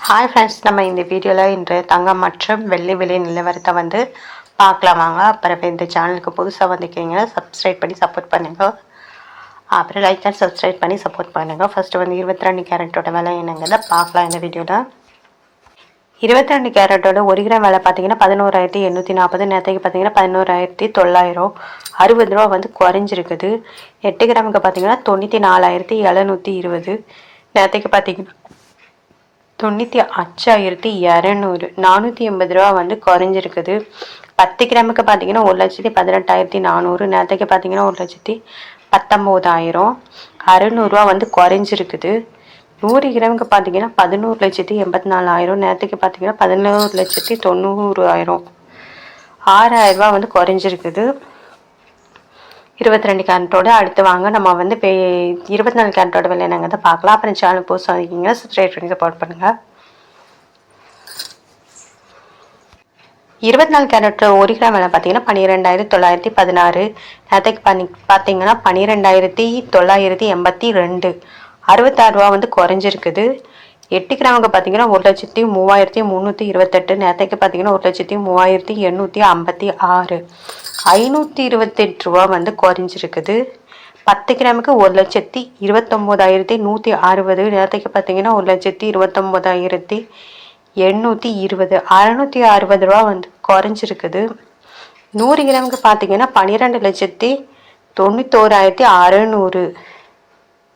Hi friends, நம்ம இந்த வீடியோவில் இன்று தங்கம் மற்றும் வெள்ளி விலை நிலவரத்தை பார்க்கலாம் வாங்க. அப்புறம் இந்த சேனலுக்கு புதுசாக வந்திருக்கீங்க, சப்ஸ்கிரைப் பண்ணி சப்போர்ட் பண்ணுங்கள். அப்புறம் லைக் அண்ட் சப்ஸ்கிரைப் பண்ணி சப்போர்ட் பண்ணுங்கள். ஃபஸ்ட்டு 22 கேரட்டோட விலை என்னங்கிறத பார்க்கலாம் இந்த வீடியோவில். 22 கேரட்டோட 1 கிராம் விலை பார்த்தீங்கன்னா 11,840. நேற்றுக்கு பார்த்தீங்கன்னா 11,900. 60 ரூபா குறைஞ்சிருக்குது. 8 கிராமுக்கு பார்த்தீங்கன்னா 94,720. நேற்றுக்கு பார்த்தீங்கன்னா 95,200. 480 ரூபா குறைஞ்சிருக்குது. 10 கிராமுக்கு பார்த்தீங்கன்னா 1,18,400. நேற்றுக்கு பார்த்தீங்கன்னா 1,19,000. 600 ரூபா குறைஞ்சிருக்குது. 100 கிராமுக்கு பார்த்தீங்கன்னா 11,84,000. நேற்றுக்கு பார்த்தீங்கன்னா 11,90,000. 6,000 ரூபா குறைஞ்சிருக்குது. 22 கேரட்டோட அடுத்து வாங்க நம்ம 24 கேரட்டோட விலை என்னங்கிறத பார்க்கலாம். அப்புறம் சேனல் போஸ்ட் வாங்கிக்கிங்க, சப்ஸ்கிரைப் பண்ணி சப்போர்ட் பண்ணுங்கள். 24 கேரட் 1 கிராம் விலை பார்த்தீங்கன்னா 12,916. நேற்றுக்கு பார்த்தீங்கன்னா 12,982. 66 ரூபா குறைஞ்சிருக்குது. 8 கிராமுக்கு பார்த்தீங்கன்னா 1,03,328. நேற்றுக்கு பார்த்தீங்கன்னா 1,03,856. 528 ரூபா குறைஞ்சிருக்குது. 10 கிராமுக்கு 1,29,160. நேற்றுக்கு பார்த்தீங்கன்னா 1,29,820. 660 ரூபா குறைஞ்சிருக்குது. 100 கிராமுக்கு பார்த்தீங்கன்னா 12,91,600.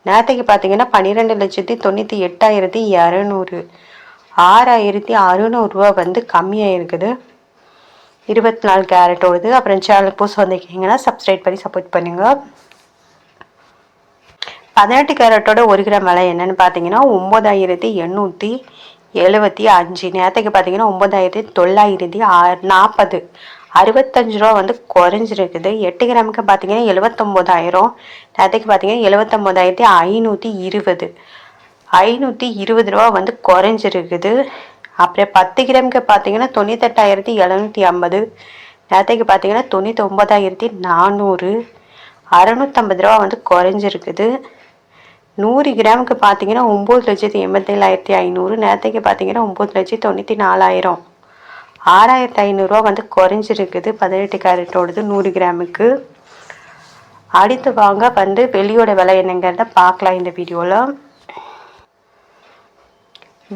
நேற்றுக்கு பார்த்தீங்கன்னா 12,98,200. 6,600 ரூபா கம்மியாக இருக்குது. 24 கேரட்டோடுது. அப்புறம் சேனல் போஸ்ட் வந்திருக்கீங்கன்னா சப்ஸ்கிரைப் பண்ணி சப்போர்ட் பண்ணுங்கள். 18 கேரட்டோட 1 கிராம் விலை என்னன்னு பார்த்தீங்கன்னா 9,875. நேற்றுக்கு பார்த்தீங்கன்னா 9,940. 65 ரூபா குறைஞ்சிருக்குது. 8 கிராமுக்கு பார்த்தீங்கன்னா 79,000. நேற்றுக்கு பார்த்தீங்கன்னா 79,520. 520 ரூபா குறைஞ்சிருக்குது. அப்புறம் 10 கிராமுக்கு பார்த்தீங்கன்னா 98,750. நேற்றுக்கு பார்த்தீங்கன்னா 99,400. 650 ரூபா குறைஞ்சிருக்குது. 100 கிராமுக்கு பார்த்தீங்கன்னா 9,87,500. நேற்றுக்கு பார்த்தீங்கன்னா 9,94,000. 6,500 ரூபா குறைஞ்சிருக்குது. 18 கேரட்டோடது 100 கிராமுக்கு. அடுத்து வாங்க வெள்ளியோட விலை என்னங்கிறத பார்க்கலாம் இந்த வீடியோவில்.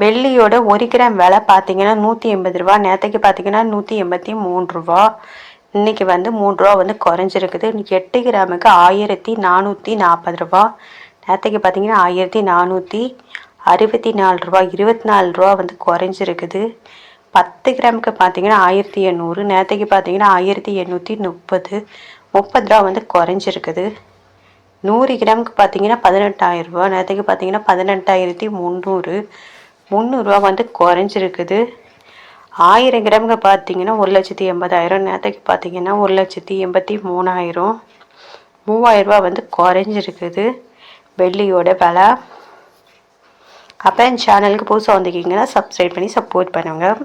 வெள்ளியோட 1 கிராம் விலை பார்த்தீங்கன்னா 180 ரூபா. நேற்றுக்கு பார்த்தீங்கன்னா 183 ரூபா. இன்னைக்கு 3 ரூபா குறைஞ்சிருக்குது. 8 கிராமுக்கு 1,440 ரூபா. நேற்றுக்கு பார்த்தீங்கன்னா 1,464 ரூபா. 24 ரூபா குறைஞ்சிருக்குது. 10 கிராமுக்கு பார்த்தீங்கன்னா 1,800. நேற்றுக்கு பார்த்தீங்கன்னா 1,830. 30 ரூபா குறைஞ்சிருக்குது. 100 கிராமுக்கு பார்த்தீங்கன்னா 18,000 ரூபா. நேற்றுக்கு பார்த்தீங்கன்னா 18,300. 300 ரூபா குறைஞ்சிருக்குது. 1000 கிராமுக்கு பார்த்தீங்கன்னா 1,80,000. நேற்றுக்கு பார்த்தீங்கன்னா 1,83,000. 3,000 ரூபா குறைஞ்சிருக்குது வெள்ளியோட விலை. அப்போ என் சேனலுக்கு புதுசாக வந்திருக்கீங்கன்னா சப்ஸ்கிரைப் பண்ணி சப்போர்ட் பண்ணுங்கள்.